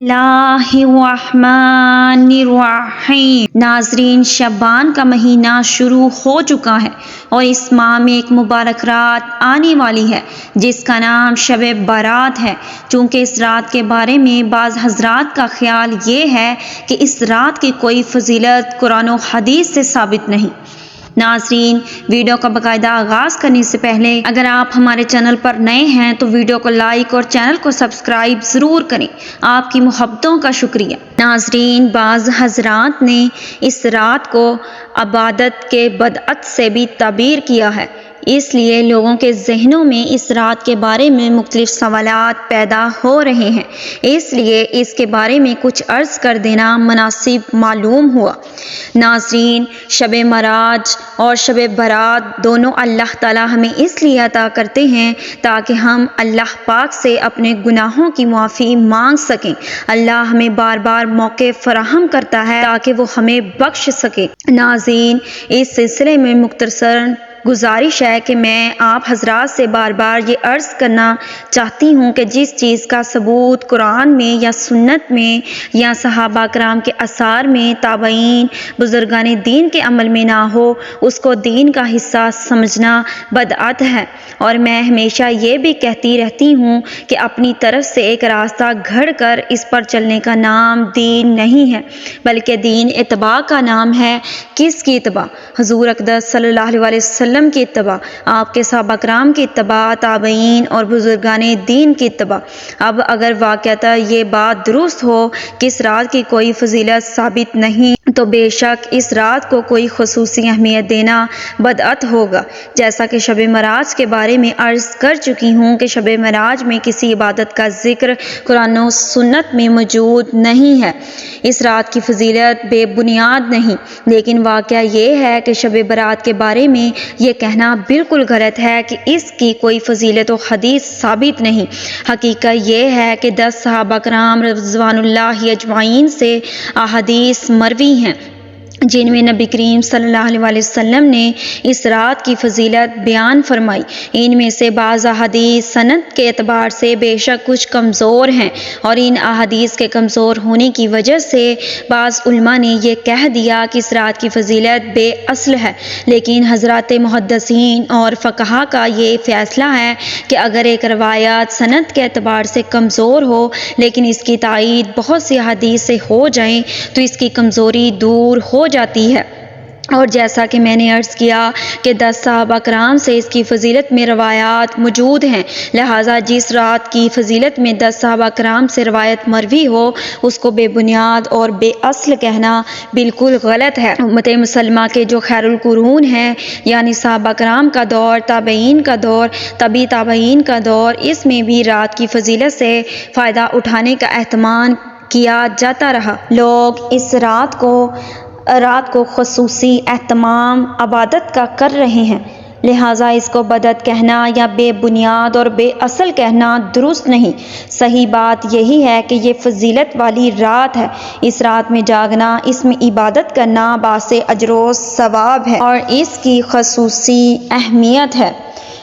اللہ الرحمن الرحیم۔ ناظرین، شعبان کا مہینہ شروع ہو چکا ہے اور اس ماہ میں ایک مبارک رات آنے والی ہے جس کا نام شب برات ہے۔ چونکہ اس رات کے بارے میں بعض حضرات کا خیال یہ ہے کہ اس رات کی کوئی فضیلت قرآن و حدیث سے ثابت نہیں۔ ناظرین، ویڈیو کا باقاعدہ آغاز کرنے سے پہلے اگر آپ ہمارے چینل پر نئے ہیں تو ویڈیو کو لائک اور چینل کو سبسکرائب ضرور کریں۔ آپ کی محبتوں کا شکریہ۔ ناظرین، بعض حضرات نے اس رات کو عبادت کے بدعت سے بھی تعبیر کیا ہے، اس لیے لوگوں کے ذہنوں میں اس رات کے بارے میں مختلف سوالات پیدا ہو رہے ہیں، اس لیے اس کے بارے میں کچھ عرض کر دینا مناسب معلوم ہوا۔ ناظرین، شب معراج اور شب برات دونوں اللہ تعالی ہمیں اس لیے عطا کرتے ہیں تاکہ ہم اللہ پاک سے اپنے گناہوں کی معافی مانگ سکیں۔ اللہ ہمیں بار بار موقع فراہم کرتا ہے تاکہ وہ ہمیں بخش سکے۔ ناظرین، اس سلسلے میں مختصراً گزارش ہے کہ میں آپ حضرات سے بار بار یہ عرض کرنا چاہتی ہوں کہ جس چیز کا ثبوت قرآن میں یا سنت میں یا صحابہ کرام کے آثار میں، تابعین، بزرگان دین کے عمل میں نہ ہو، اس کو دین کا حصہ سمجھنا بدعت ہے۔ اور میں ہمیشہ یہ بھی کہتی رہتی ہوں کہ اپنی طرف سے ایک راستہ گھڑ کر اس پر چلنے کا نام دین نہیں ہے، بلکہ دین اتباع کا نام ہے۔ کس کی اتباع؟ حضور اقدس صلی اللہ علیہ وسلم کی اتباع، آپ کے صحابہ کرام کی اتباع، تابعین اور بزرگان دین کی اتباع۔ اب اگر واقعتا یہ بات درست ہو کہ اس رات کی کوئی فضیلت ثابت نہیں تو بے شک اس رات کو کوئی خصوصی اہمیت دینا بدعت ہوگا۔ جیسا کہ شب معراج کے بارے میں عرض کر چکی ہوں کہ شب معراج میں کسی عبادت کا ذکر قرآن و سنت میں موجود نہیں ہے۔ اس رات کی فضیلت بے بنیاد نہیں، لیکن واقعہ یہ ہے کہ شب برات کے بارے میں یہ کہنا بالکل غلط ہے کہ اس کی کوئی فضیلت و حدیث ثابت نہیں۔ حقیقت یہ ہے کہ 10 صحابہ کرام رضوان اللہ اجمعین سے احادیث مروی ہیں جن میں نبی کریم صلی اللہ علیہ وسلم نے اس رات کی فضیلت بیان فرمائی۔ ان میں سے بعض احادیث سند کے اعتبار سے بے شک کچھ کمزور ہیں، اور ان احادیث کے کمزور ہونے کی وجہ سے بعض علماء نے یہ کہہ دیا کہ اس رات کی فضیلت بے اصل ہے۔ لیکن حضرات محدثین اور فقہا کا یہ فیصلہ ہے کہ اگر ایک روایت سند کے اعتبار سے کمزور ہو لیکن اس کی تائید بہت سی احادیث سے ہو جائے تو اس کی کمزوری دور ہو جاتی ہے۔ اور جیسا کہ میں نے عرض کیا کہ 10 صحابہ کرام سے اس کی فضیلت میں روایات موجود ہیں، لہٰذا جس رات کی فضیلت میں 10 صحابہ کرام سے روایت مروی ہو اس کو بے بنیاد اور بے اصل کہنا بالکل غلط ہے۔ امت مسلمہ کے جو خیر القرون ہیں، یعنی صحابہ کرام کا دور، تابعین کا دور، تبی تابعین کا دور، اس میں بھی رات کی فضیلت سے فائدہ اٹھانے کا اہتمام کیا جاتا رہا۔ لوگ اس رات کو خصوصی اہتمام عبادت کا کر رہے ہیں، لہٰذا اس کو بدعت کہنا یا بے بنیاد اور بے اصل کہنا درست نہیں۔ صحیح بات یہی ہے کہ یہ فضیلت والی رات ہے، اس رات میں جاگنا، اس میں عبادت کرنا باعث اجر و ثواب ہے اور اس کی خصوصی اہمیت ہے۔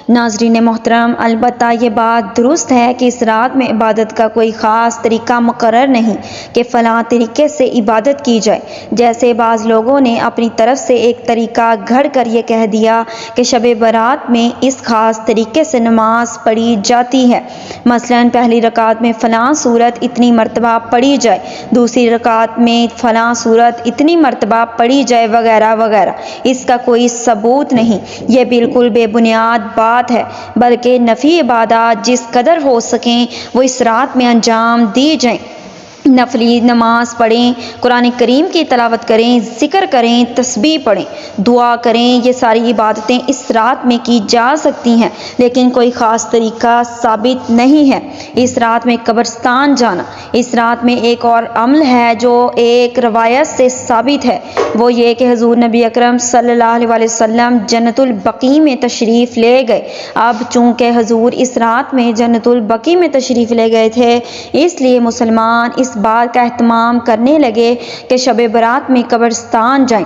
ناظرین محترم، البتہ یہ بات درست ہے کہ اس رات میں عبادت کا کوئی خاص طریقہ مقرر نہیں کہ فلاں طریقے سے عبادت کی جائے۔ جیسے بعض لوگوں نے اپنی طرف سے ایک طریقہ گھڑ کر یہ کہہ دیا کہ شب برات میں اس خاص طریقے سے نماز پڑھی جاتی ہے، مثلاً پہلی رکعت میں فلاں سورت اتنی مرتبہ پڑھی جائے، دوسری رکعت میں فلاں سورت اتنی مرتبہ پڑھی جائے، وغیرہ وغیرہ۔ اس کا کوئی ثبوت نہیں، یہ بالکل بے بنیاد بات ہے، بلکہ نفلی عبادات جس قدر ہو سکیں وہ اس رات میں انجام دی جائیں۔ نفلی نماز پڑھیں، قرآن کریم کی تلاوت کریں، ذکر کریں، تسبیح پڑھیں، دعا کریں، یہ ساری عبادتیں اس رات میں کی جا سکتی ہیں، لیکن کوئی خاص طریقہ ثابت نہیں ہے۔ اس رات میں قبرستان جانا، اس رات میں ایک اور عمل ہے جو ایک روایت سے ثابت ہے، وہ یہ کہ حضور نبی اکرم صلی اللہ علیہ وسلم جنت البقیع میں تشریف لے گئے۔ اب چونکہ حضور اس رات میں جنت البقیع میں تشریف لے گئے تھے، اس لیے مسلمان اس بات کا اہتمام کرنے لگے کہ شب برات میں قبرستان جائیں۔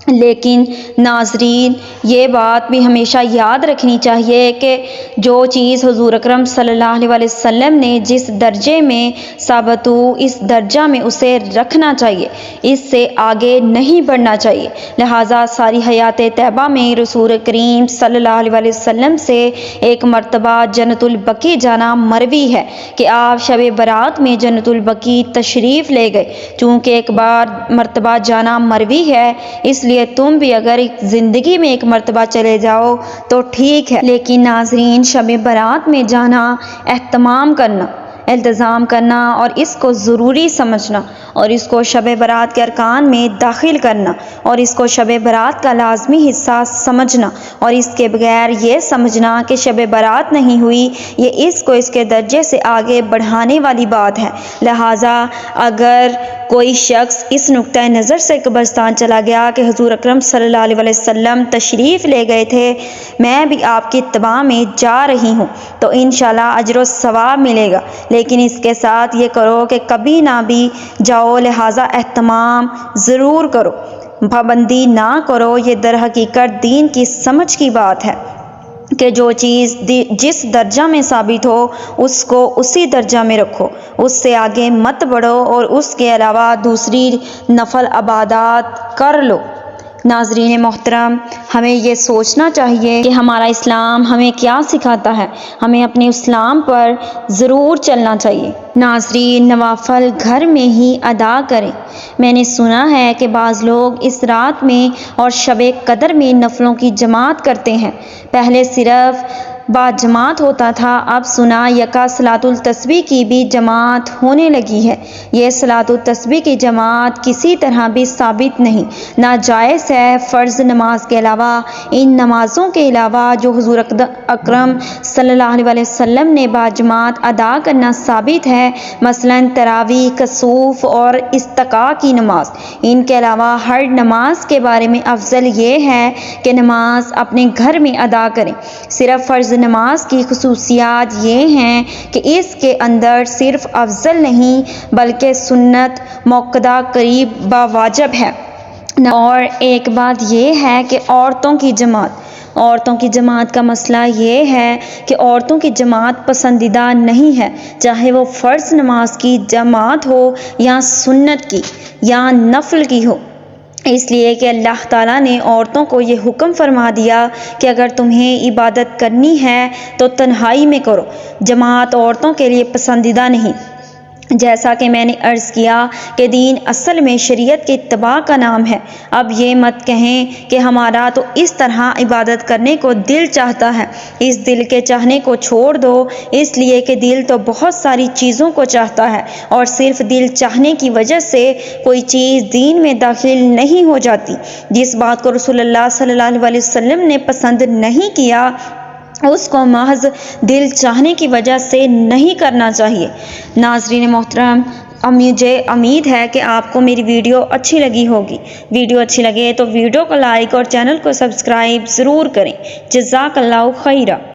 لیکن ناظرین یہ بات بھی ہمیشہ یاد رکھنی چاہیے کہ جو چیز حضور اکرم صلی اللہ علیہ وسلم نے جس درجے میں ثابت ہو اس درجہ میں اسے رکھنا چاہیے، اس سے آگے نہیں بڑھنا چاہیے۔ لہٰذا ساری حیات طیبہ میں رسول کریم صلی اللہ علیہ وسلم سے ایک مرتبہ جنت البقیع جانا مروی ہے کہ آپ شب برات میں جنت البقیع تشریف لے گئے۔ چونکہ ایک بار مرتبہ جانا مروی ہے اس لیے تم بھی اگر زندگی میں ایک مرتبہ چلے جاؤ تو ٹھیک ہے، لیکن ناظرین شب برات میں جانا، اہتمام کرنا، التزام کرنا اور اس کو ضروری سمجھنا اور اس کو شب برات کے ارکان میں داخل کرنا اور اس کو شب برات کا لازمی حصہ سمجھنا اور اس کے بغیر یہ سمجھنا کہ شب برات نہیں ہوئی، یہ اس کو اس کے درجے سے آگے بڑھانے والی بات ہے۔ لہٰذا اگر کوئی شخص اس نقطۂ نظر سے قبرستان چلا گیا کہ حضور اکرم صلی اللہ علیہ وسلم تشریف لے گئے تھے، میں بھی آپ کی اتباع میں جا رہی ہوں، تو انشاءاللہ اجر و ثواب ملے گا، لیکن اس کے ساتھ یہ کرو کہ کبھی نہ بھی جاؤ، لہٰذا اہتمام ضرور کرو، پابندی نہ کرو۔ یہ در حقیقت دین کی سمجھ کی بات ہے کہ جو چیز جس درجہ میں ثابت ہو اس کو اسی درجہ میں رکھو، اس سے آگے مت بڑھو اور اس کے علاوہ دوسری نفل عبادات کر لو۔ ناظرین محترم، ہمیں یہ سوچنا چاہیے کہ ہمارا اسلام ہمیں کیا سکھاتا ہے، ہمیں اپنے اسلام پر ضرور چلنا چاہیے۔ ناظرین، نوافل گھر میں ہی ادا کریں۔ میں نے سنا ہے کہ بعض لوگ اس رات میں اور شب قدر میں نفلوں کی جماعت کرتے ہیں۔ پہلے صرف باجماعت ہوتا تھا، اب سنا یکا صلاۃ التسبیح کی بھی جماعت ہونے لگی ہے۔ یہ صلاۃ التسبیح کی جماعت کسی طرح بھی ثابت نہیں، ناجائز ہے۔ فرض نماز کے علاوہ ان نمازوں کے علاوہ جو حضور اکرم صلی اللہ علیہ وسلم نے باجماعت ادا کرنا ثابت ہے، مثلاً تراویح، کسوف اور استسقاء کی نماز، ان کے علاوہ ہر نماز کے بارے میں افضل یہ ہے کہ نماز اپنے گھر میں ادا کریں۔ صرف فرض نماز کی خصوصیات یہ ہیں کہ اس کے اندر صرف افضل نہیں بلکہ سنت موقدہ قریب باواجب ہے۔ اور ایک بات یہ ہے کہ عورتوں کی جماعت کا مسئلہ یہ ہے کہ عورتوں کی جماعت پسندیدہ نہیں ہے، چاہے وہ فرض نماز کی جماعت ہو یا سنت کی یا نفل کی ہو، اس لیے کہ اللہ تعالیٰ نے عورتوں کو یہ حکم فرما دیا کہ اگر تمہیں عبادت کرنی ہے تو تنہائی میں کرو۔ جماعت عورتوں کے لیے پسندیدہ نہیں۔ جیسا کہ میں نے عرض کیا کہ دین اصل میں شریعت کی اتباع کا نام ہے۔ اب یہ مت کہیں کہ ہمارا تو اس طرح عبادت کرنے کو دل چاہتا ہے، اس دل کے چاہنے کو چھوڑ دو، اس لیے کہ دل تو بہت ساری چیزوں کو چاہتا ہے اور صرف دل چاہنے کی وجہ سے کوئی چیز دین میں داخل نہیں ہو جاتی۔ جس بات کو رسول اللہ صلی اللہ علیہ وسلم نے پسند نہیں کیا اس کو محض دل چاہنے کی وجہ سے نہیں کرنا چاہیے۔ ناظرین محترم، مجھے امید ہے کہ آپ کو میری ویڈیو اچھی لگی ہوگی۔ ویڈیو اچھی لگے تو ویڈیو کو لائک اور چینل کو سبسکرائب ضرور کریں۔ جزاک اللہ خیرہ۔